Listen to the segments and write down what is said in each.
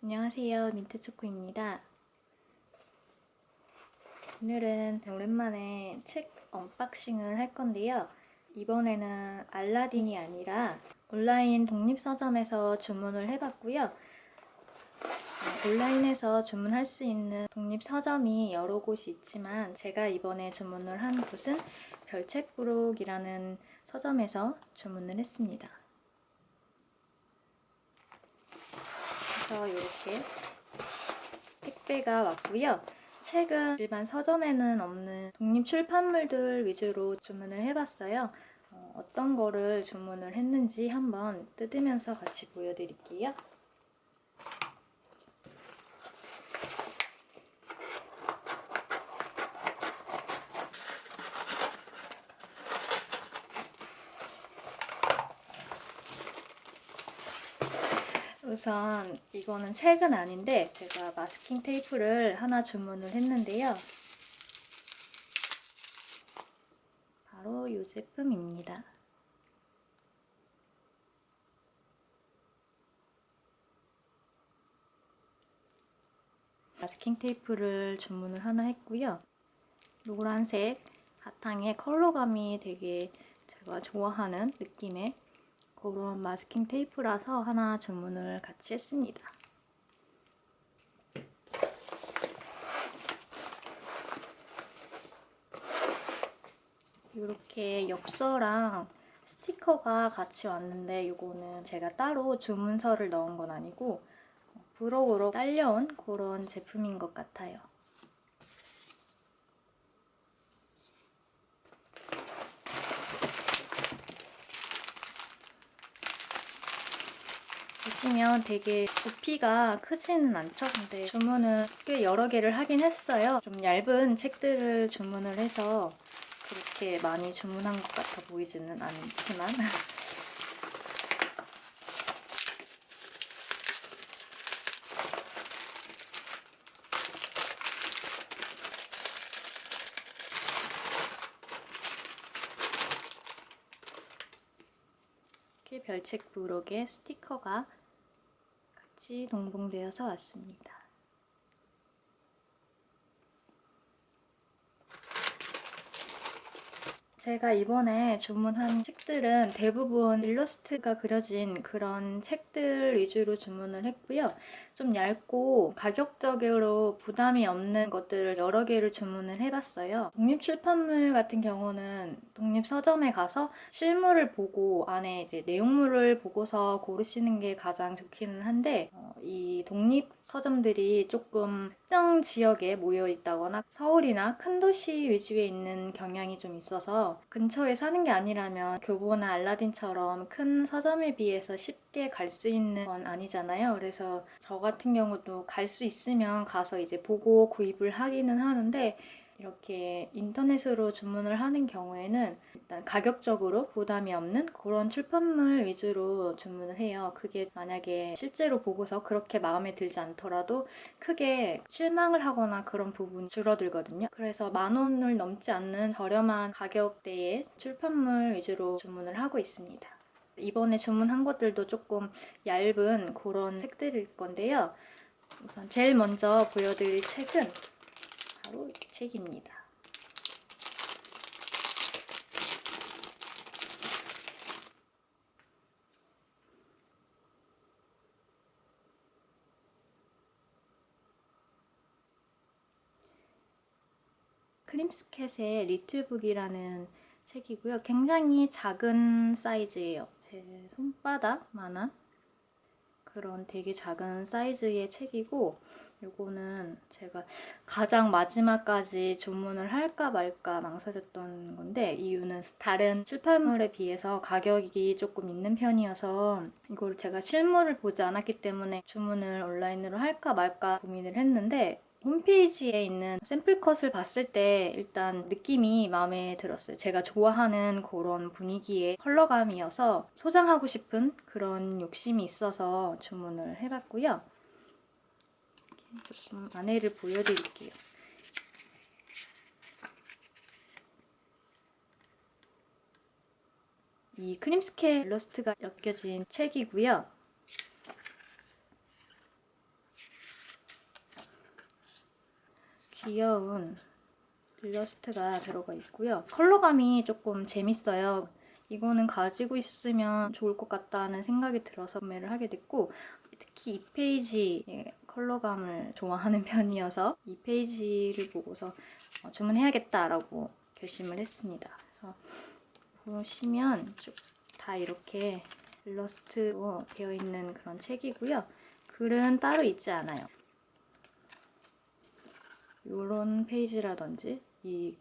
안녕하세요, 민트초코입니다. 오늘은 오랜만에 책 언박싱을 할 건데요. 이번에는 알라딘이 아니라 온라인 독립서점에서 주문을 해봤고요. 온라인에서 주문할 수 있는 독립서점이 여러 곳이 있지만 제가 이번에 주문을 한 곳은 별책부록이라는 서점에서 주문을 했습니다. 그래서 이렇게 택배가 왔고요. 책은 일반 서점에는 없는 독립 출판물들 위주로 주문을 해봤어요. 어떤 거를 주문을 했는지 한번 뜯으면서 같이 보여드릴게요. 우선 이거는 책은 아닌데 제가 마스킹 테이프를 하나 주문을 했는데요. 바로 이 제품입니다. 마스킹 테이프를 주문을 하나 했고요. 노란색 바탕에 컬러감이 되게 제가 좋아하는 느낌의 그런 마스킹 테이프라서 하나 주문을 같이 했습니다. 이렇게 엽서랑 스티커가 같이 왔는데 이거는 제가 따로 주문서를 넣은 건 아니고 부록으로 딸려온 그런 제품인 것 같아요. 보시면 되게 부피가 크지는 않죠? 근데 주문은 꽤 여러 개를 하긴 했어요. 좀 얇은 책들을 주문을 해서 그렇게 많이 주문한 것 같아 보이지는 않지만 이렇게 별책 부록에 스티커가 같이 동봉되어서 왔습니다. 제가 이번에 주문한 책들은 대부분 일러스트가 그려진 그런 책들 위주로 주문을 했고요. 좀 얇고 가격적으로 부담이 없는 것들을 여러 개를 주문을 해봤어요. 독립출판물 같은 경우는 독립서점에 가서 실물을 보고 안에 이제 내용물을 보고서 고르시는 게 가장 좋기는 한데 이 독립서점들이 조금 특정 지역에 모여 있다거나 서울이나 큰 도시 위주에 있는 경향이 좀 있어서 근처에 사는 게 아니라면 교보나 알라딘처럼 큰 서점에 비해서 쉽게 갈 수 있는 건 아니잖아요. 그래서 저 같은 경우도 갈 수 있으면 가서 이제 보고 구입을 하기는 하는데 이렇게 인터넷으로 주문을 하는 경우에는 일단 가격적으로 부담이 없는 그런 출판물 위주로 주문을 해요. 그게 만약에 실제로 보고서 그렇게 마음에 들지 않더라도 크게 실망을 하거나 그런 부분이 줄어들거든요. 그래서 10,000원을 넘지 않는 저렴한 가격대의 출판물 위주로 주문을 하고 있습니다. 이번에 주문한 것들도 조금 얇은 그런 책들일 건데요. 우선 제일 먼저 보여드릴 책은 바로 이 책입니다. 크림스캣의 리틀북이라는 책이고요. 굉장히 작은 사이즈예요. 제 손바닥만한 그런 되게 작은 사이즈의 책이고 요거는 제가 가장 마지막까지 주문을 할까 말까 망설였던 건데 이유는 다른 출판물에 비해서 가격이 조금 있는 편이어서 이걸 제가 실물을 보지 않았기 때문에 주문을 온라인으로 할까 말까 고민을 했는데 홈페이지에 있는 샘플 컷을 봤을 때 일단 느낌이 마음에 들었어요. 제가 좋아하는 그런 분위기의 컬러감이어서 소장하고 싶은 그런 욕심이 있어서 주문을 해봤고요. 조금 안에를 보여드릴게요. 이 크림스캣 일러스트가 엮여진 책이고요. 귀여운 일러스트가 들어가 있고요. 컬러감이 조금 재밌어요. 이거는 가지고 있으면 좋을 것 같다는 생각이 들어서 구매를 하게 됐고, 특히 이 페이지의 컬러감을 좋아하는 편이어서 이 페이지를 보고서 주문해야겠다라고 결심을 했습니다. 그래서 보시면 쭉 다 이렇게 일러스트로 되어 있는 그런 책이고요. 글은 따로 있지 않아요. 이런 페이지라든지 이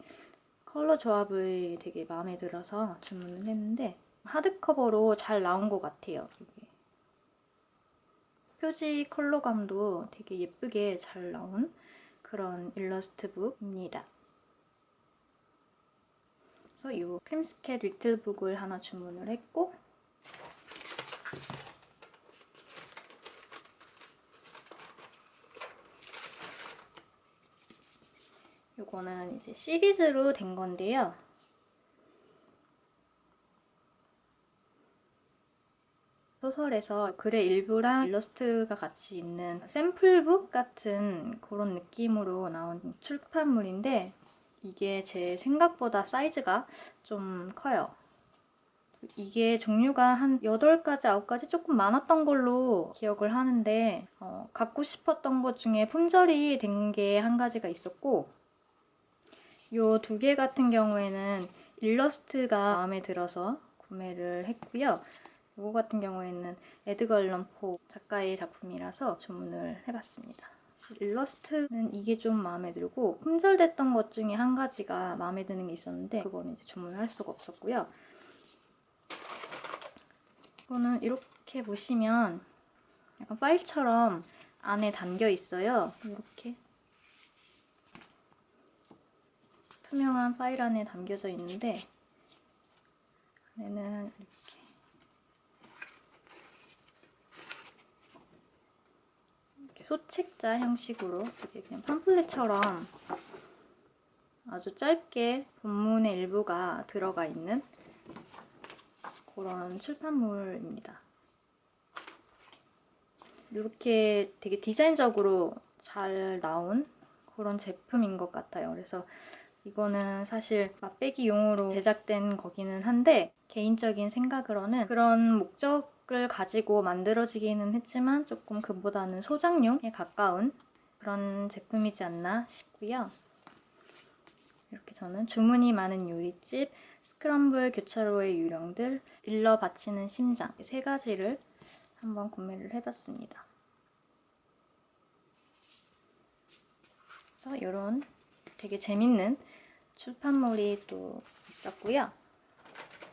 컬러 조합이 되게 마음에 들어서 주문을 했는데 하드커버로 잘 나온 것 같아요. 이게. 표지 컬러감도 되게 예쁘게 잘 나온 그런 일러스트북입니다. 그래서 이 크림스캣 리틀북을 하나 주문을 했고, 이거는 이제 시리즈로 된 건데요. 소설에서 글의 일부랑 일러스트가 같이 있는 샘플북 같은 그런 느낌으로 나온 출판물인데, 이게 제 생각보다 사이즈가 좀 커요. 이게 종류가 한 8가지, 9가지 조금 많았던 걸로 기억을 하는데 갖고 싶었던 것 중에 품절이 된 게 한 가지가 있었고, 이 2개 같은 경우에는 일러스트가 마음에 들어서 구매를 했고요. 이거 같은 경우에는 에드거 앨런 포 작가의 작품이라서 주문을 해봤습니다. 일러스트는 이게 좀 마음에 들고, 품절됐던 것 중에 한 가지가 마음에 드는 게 있었는데 그거는 이제 주문을 할 수가 없었고요. 이거는 이렇게 보시면 약간 파일처럼 안에 담겨 있어요. 이렇게 투명한 파일 안에 담겨져 있는데, 안에는 이렇게 소책자 형식으로 되게 그냥 팜플렛처럼 아주 짧게 본문의 일부가 들어가 있는 그런 출판물입니다. 이렇게 되게 디자인적으로 잘 나온 그런 제품인 것 같아요. 그래서 이거는 사실 맛배기용으로 제작된 거기는 한데, 개인적인 생각으로는 그런 목적을 가지고 만들어지기는 했지만 조금 그보다는 소장용에 가까운 그런 제품이지 않나 싶고요. 이렇게 저는 주문이 많은 요리집, 스크럼블 교차로의 유령들, 일러 바치는 심장, 3가지를 한번 구매를 해봤습니다. 그래서 이런 되게 재밌는 출판물이 또 있었고요.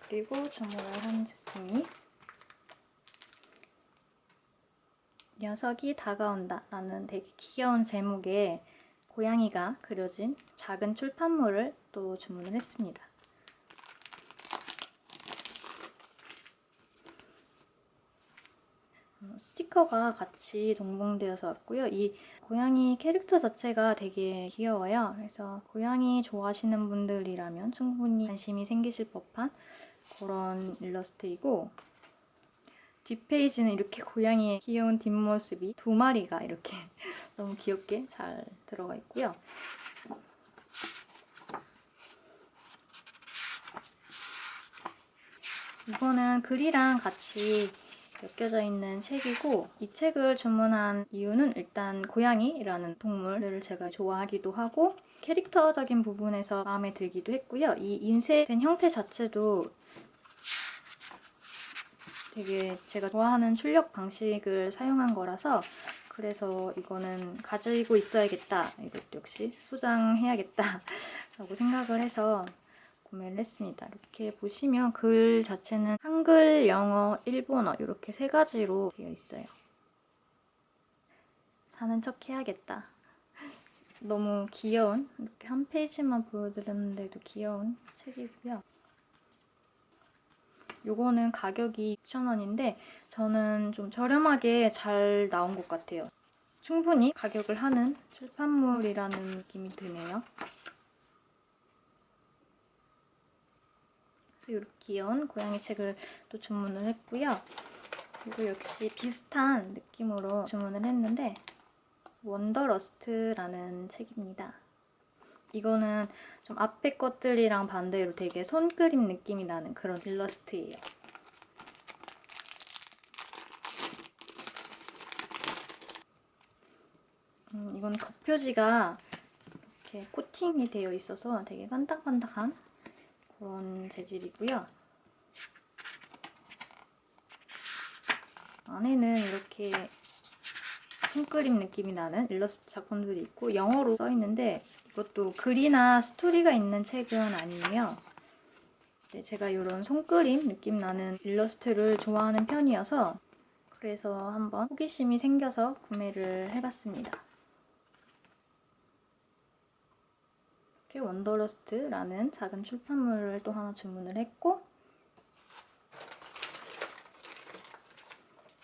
그리고 주문을 한 제품이 녀석이 다가온다 라는 되게 귀여운 제목의 고양이가 그려진 작은 출판물을 또 주문을 했습니다. 스티커가 같이 동봉되어서 왔고요. 이 고양이 캐릭터 자체가 되게 귀여워요. 그래서 고양이 좋아하시는 분들이라면 충분히 관심이 생기실 법한 그런 일러스트이고, 뒷페이지는 이렇게 고양이의 귀여운 뒷모습이 2마리가 이렇게 너무 귀엽게 잘 들어가 있고요. 이거는 글이랑 같이 엮여져 있는 책이고, 이 책을 주문한 이유는 일단 고양이라는 동물을 제가 좋아하기도 하고 캐릭터적인 부분에서 마음에 들기도 했고요. 이 인쇄된 형태 자체도 되게 제가 좋아하는 출력 방식을 사용한 거라서, 그래서 이거는 가지고 있어야겠다, 이것도 역시 소장해야겠다 라고 생각을 해서 구매를 했습니다. 이렇게 보시면 글 자체는 한글, 영어, 일본어 이렇게 3가지로 되어 있어요. 사는 척 해야겠다. 너무 귀여운, 이렇게 한 페이지만 보여드렸는데도 귀여운 책이고요. 요거는 가격이 6,000원인데 저는 좀 저렴하게 잘 나온 것 같아요. 충분히 가격을 하는 출판물이라는 느낌이 드네요. 그래서 이렇게 귀여운 고양이 책을 또 주문을 했고요. 그리고 역시 비슷한 느낌으로 주문을 했는데 원더러스트라는 책입니다. 이거는 좀 앞에 것들이랑 반대로 되게 손그림 느낌이 나는 그런 일러스트예요. 이건 겉표지가 이렇게 코팅이 되어 있어서 되게 반딱반딱한 그런 재질이고요. 안에는 이렇게 손그림 느낌이 나는 일러스트 작품들이 있고 영어로 써있는데 이것도 글이나 스토리가 있는 책은 아니에요. 제가 이런 손그림 느낌 나는 일러스트를 좋아하는 편이어서 그래서 한번 호기심이 생겨서 구매를 해봤습니다. 이렇게 원더러스트라는 작은 출판물을 또 하나 주문을 했고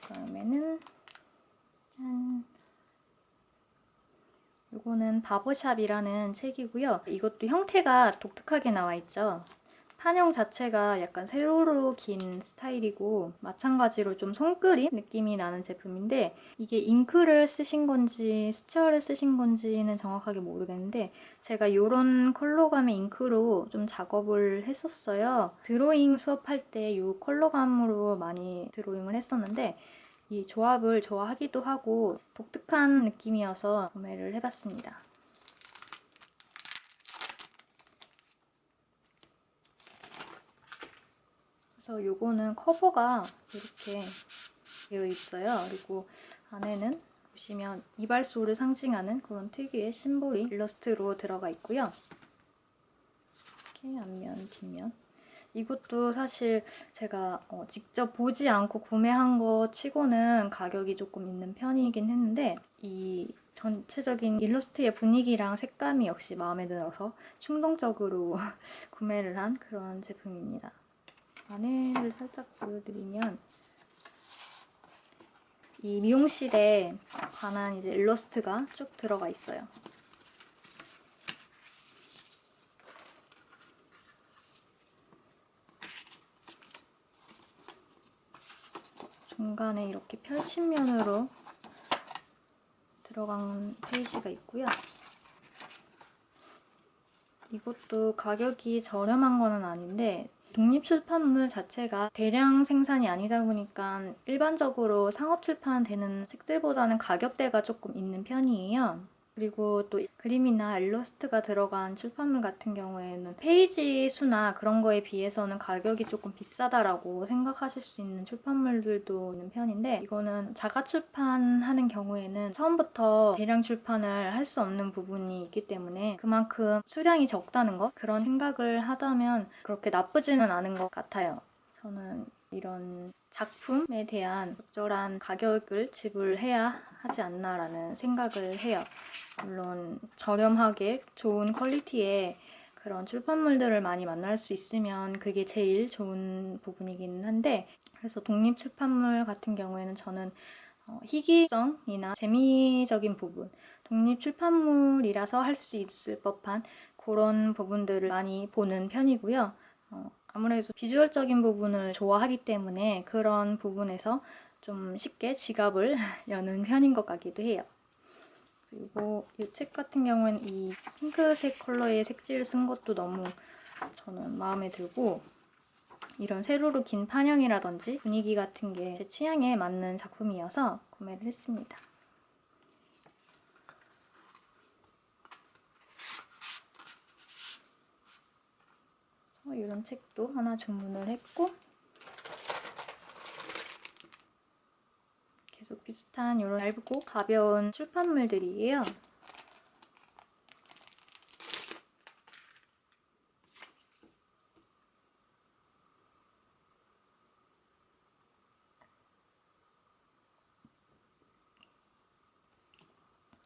그다음에는 짠! 이거는 바보샵이라는 책이고요. 이것도 형태가 독특하게 나와 있죠. 판형 자체가 약간 세로로 긴 스타일이고 마찬가지로 좀 손그림 느낌이 나는 제품인데 이게 잉크를 쓰신 건지 수채화를 쓰신 건지는 정확하게 모르겠는데 제가 이런 컬러감의 잉크로 좀 작업을 했었어요. 드로잉 수업할 때 이 컬러감으로 많이 드로잉을 했었는데 이 조합을 좋아하기도 하고 독특한 느낌이어서 구매를 해봤습니다. 그래서 요거는 커버가 이렇게 되어 있어요. 그리고 안에는 보시면 이발소를 상징하는 그런 특유의 심볼이 일러스트로 들어가 있고요. 이렇게 앞면, 뒷면. 이것도 사실 제가 직접 보지 않고 구매한 거 치고는 가격이 조금 있는 편이긴 했는데 이 전체적인 일러스트의 분위기랑 색감이 역시 마음에 들어서 충동적으로 구매를 한 그런 제품입니다. 안에를 살짝 보여드리면 이 미용실에 관한 이제 일러스트가 쭉 들어가 있어요. 중간에 이렇게 펼침면으로 들어간 페이지가 있고요. 이것도 가격이 저렴한 거는 아닌데 독립출판물 자체가 대량 생산이 아니다 보니까 일반적으로 상업 출판되는 책들보다는 가격대가 조금 있는 편이에요. 그리고 또 그림이나 일러스트가 들어간 출판물 같은 경우에는 페이지 수나 그런 거에 비해서는 가격이 조금 비싸다라고 생각하실 수 있는 출판물들도 있는 편인데 이거는 자가 출판하는 경우에는 처음부터 대량 출판을 할 수 없는 부분이 있기 때문에 그만큼 수량이 적다는 거 그런 생각을 하다면 그렇게 나쁘지는 않은 것 같아요. 저는 이런 작품에 대한 적절한 가격을 지불해야 하지 않나라는 생각을 해요. 물론 저렴하게 좋은 퀄리티의 그런 출판물들을 많이 만날 수 있으면 그게 제일 좋은 부분이긴 한데 그래서 독립 출판물 같은 경우에는 저는 희귀성이나 재미적인 부분, 독립 출판물이라서 할 수 있을 법한 그런 부분들을 많이 보는 편이고요. 아무래도 비주얼적인 부분을 좋아하기 때문에 그런 부분에서 좀 쉽게 지갑을 여는 편인 것 같기도 해요. 그리고 이 책 같은 경우는 이 핑크색 컬러의 색지를 쓴 것도 너무 저는 마음에 들고 이런 세로로 긴 판형이라든지 분위기 같은 게 제 취향에 맞는 작품이어서 구매를 했습니다. 이런 책도 하나 주문을 했고 계속 비슷한 이런 얇고 가벼운 출판물들이에요.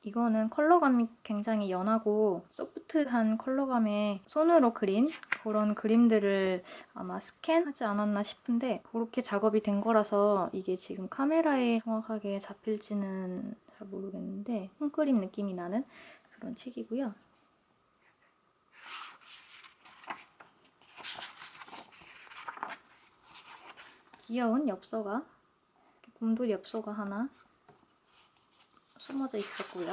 이거는 컬러감이 굉장히 연하고 소프트한 컬러감에 손으로 그린 그런 그림들을 아마 스캔하지 않았나 싶은데 그렇게 작업이 된 거라서 이게 지금 카메라에 정확하게 잡힐지는 잘 모르겠는데 손그림 느낌이 나는 그런 책이고요. 귀여운 엽서가 곰돌이 엽서가 하나 숨어져 있었고요.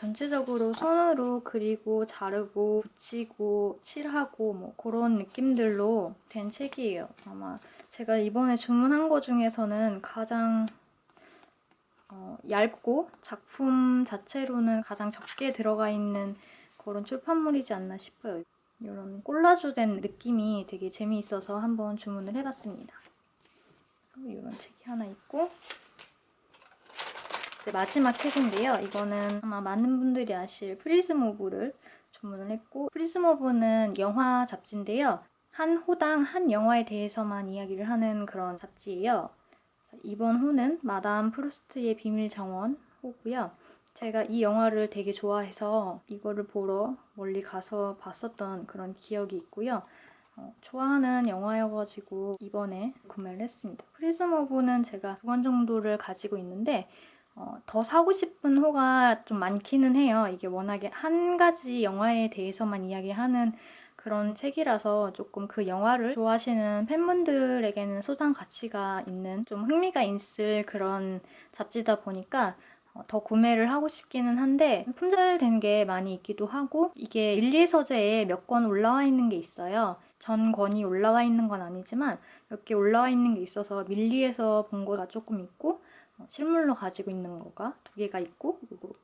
전체적으로 손으로 그리고 자르고 붙이고 칠하고 뭐 그런 느낌들로 된 책이에요. 아마 제가 이번에 주문한 거 중에서는 가장 얇고 작품 자체로는 가장 적게 들어가 있는 그런 출판물이지 않나 싶어요. 이런 콜라주된 느낌이 되게 재미있어서 한번 주문을 해봤습니다. 이런 책이 하나 있고, 마지막 책인데요. 이거는 아마 많은 분들이 아실 프리즘 오브를 주문을 했고, 프리즘 오브는 영화 잡지인데요. 한 호당 한 영화에 대해서만 이야기를 하는 그런 잡지예요. 이번 호는 마담 프루스트의 비밀 정원 호고요. 제가 이 영화를 되게 좋아해서 이거를 보러 멀리 가서 봤었던 그런 기억이 있고요. 좋아하는 영화여가지고 이번에 구매를 했습니다. 프리즘 오브는 제가 2권 정도를 가지고 있는데 더 사고 싶은 호가 좀 많기는 해요. 이게 워낙에 한 가지 영화에 대해서만 이야기하는 그런 책이라서 조금 그 영화를 좋아하시는 팬분들에게는 소장 가치가 있는, 좀 흥미가 있을 그런 잡지다 보니까 더 구매를 하고 싶기는 한데 품절된 게 많이 있기도 하고, 이게 1, 2서재에 몇 권 올라와 있는 게 있어요. 전 권이 올라와 있는 건 아니지만 몇 개 올라와 있는 게 있어서 밀리에서 본 거가 조금 있고, 실물로 가지고 있는 거가 2개가 있고, 그리고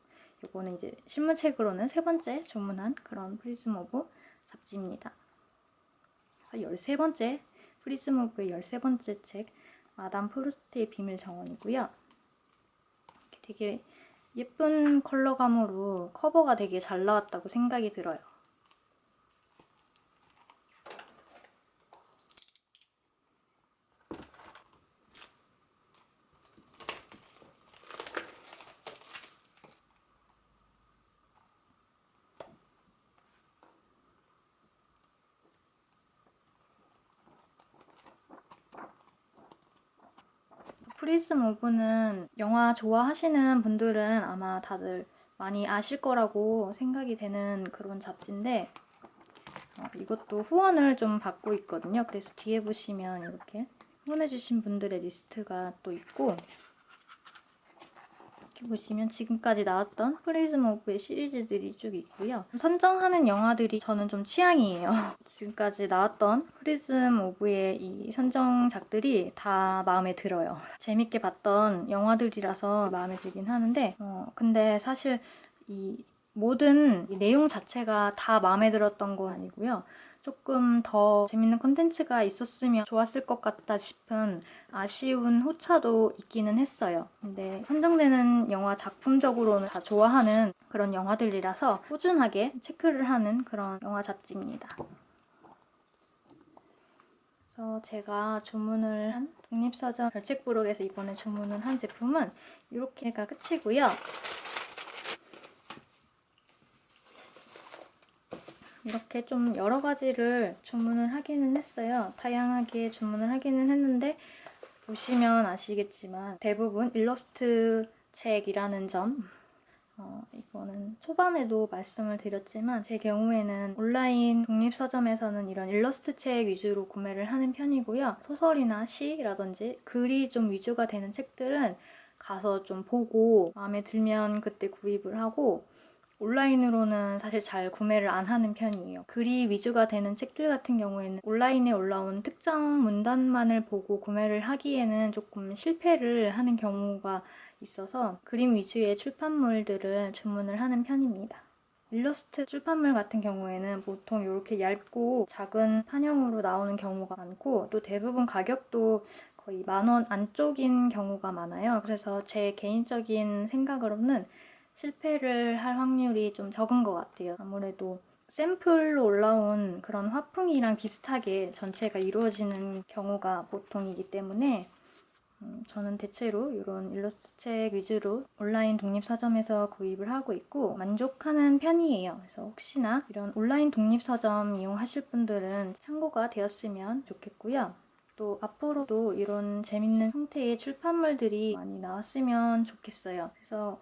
이거는 이제 실물책으로는 3번째 주문한 그런 프리즘 오브 잡지입니다. 그래서 13번째, 프리즘 오브의 13번째 책, 마담 프루스트의 비밀 정원이고요. 되게 예쁜 컬러감으로 커버가 되게 잘 나왔다고 생각이 들어요. 프리즘 오브는 영화 좋아하시는 분들은 아마 다들 많이 아실 거라고 생각이 되는 그런 잡지인데, 이것도 후원을 좀 받고 있거든요. 그래서 뒤에 보시면 이렇게 후원해주신 분들의 리스트가 또 있고, 이렇게 보시면 지금까지 나왔던 프리즘 오브의 시리즈들이 쭉 있고요. 선정하는 영화들이 저는 좀 취향이에요. 지금까지 나왔던 프리즘 오브의 이 선정작들이 다 마음에 들어요. 재밌게 봤던 영화들이라서 마음에 들긴 하는데, 근데 사실 이 모든 이 내용 자체가 다 마음에 들었던 건 아니고요. 조금 더 재밌는 콘텐츠가 있었으면 좋았을 것 같다 싶은 아쉬운 호차도 있기는 했어요. 근데 선정되는 영화 작품적으로는 다 좋아하는 그런 영화들이라서 꾸준하게 체크를 하는 그런 영화 잡지입니다. 그래서 제가 주문을 한 독립서점 별책부록에서 이번에 주문을 한 제품은 이렇게가 끝이고요. 이렇게 좀 여러 가지를 주문을 하기는 했어요. 다양하게 주문을 하기는 했는데 보시면 아시겠지만 대부분 일러스트 책이라는 점, 이거는 초반에도 말씀을 드렸지만 제 경우에는 온라인 독립서점에서는 이런 일러스트 책 위주로 구매를 하는 편이고요. 소설이나 시라든지 글이 좀 위주가 되는 책들은 가서 좀 보고 마음에 들면 그때 구입을 하고, 온라인으로는 사실 잘 구매를 안 하는 편이에요. 글이 위주가 되는 책들 같은 경우에는 온라인에 올라온 특정 문단만을 보고 구매를 하기에는 조금 실패를 하는 경우가 있어서 그림 위주의 출판물들을 주문을 하는 편입니다. 일러스트 출판물 같은 경우에는 보통 이렇게 얇고 작은 판형으로 나오는 경우가 많고, 또 대부분 가격도 거의 10,000원 안쪽인 경우가 많아요. 그래서 제 개인적인 생각으로는 실패를 할 확률이 좀 적은 것 같아요. 아무래도 샘플로 올라온 그런 화풍이랑 비슷하게 전체가 이루어지는 경우가 보통이기 때문에 저는 대체로 이런 일러스트 책 위주로 온라인 독립서점에서 구입을 하고 있고 만족하는 편이에요. 그래서 혹시나 이런 온라인 독립서점 이용하실 분들은 참고가 되었으면 좋겠고요. 또 앞으로도 이런 재밌는 형태의 출판물들이 많이 나왔으면 좋겠어요. 그래서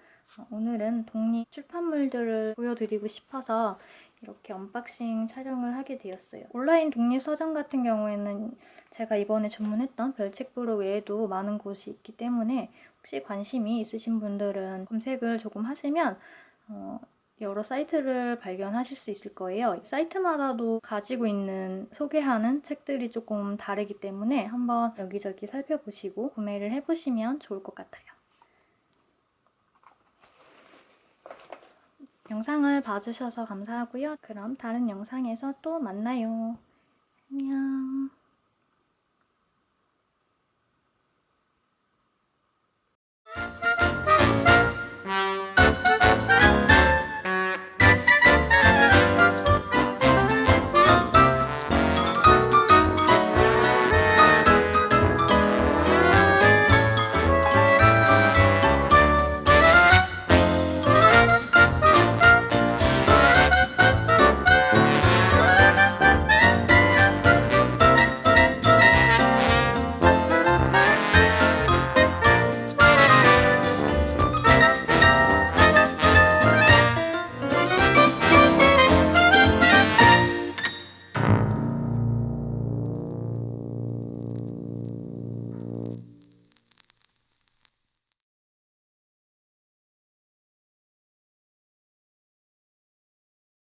오늘은 독립 출판물들을 보여드리고 싶어서 이렇게 언박싱 촬영을 하게 되었어요. 온라인 독립 서점 같은 경우에는 제가 이번에 주문했던 별책부록 외에도 많은 곳이 있기 때문에 혹시 관심이 있으신 분들은 검색을 조금 하시면 여러 사이트를 발견하실 수 있을 거예요. 사이트마다도 가지고 있는 소개하는 책들이 조금 다르기 때문에 한번 여기저기 살펴보시고 구매를 해보시면 좋을 것 같아요. 영상을 봐주셔서 감사하고요. 그럼 다른 영상에서 또 만나요. 안녕.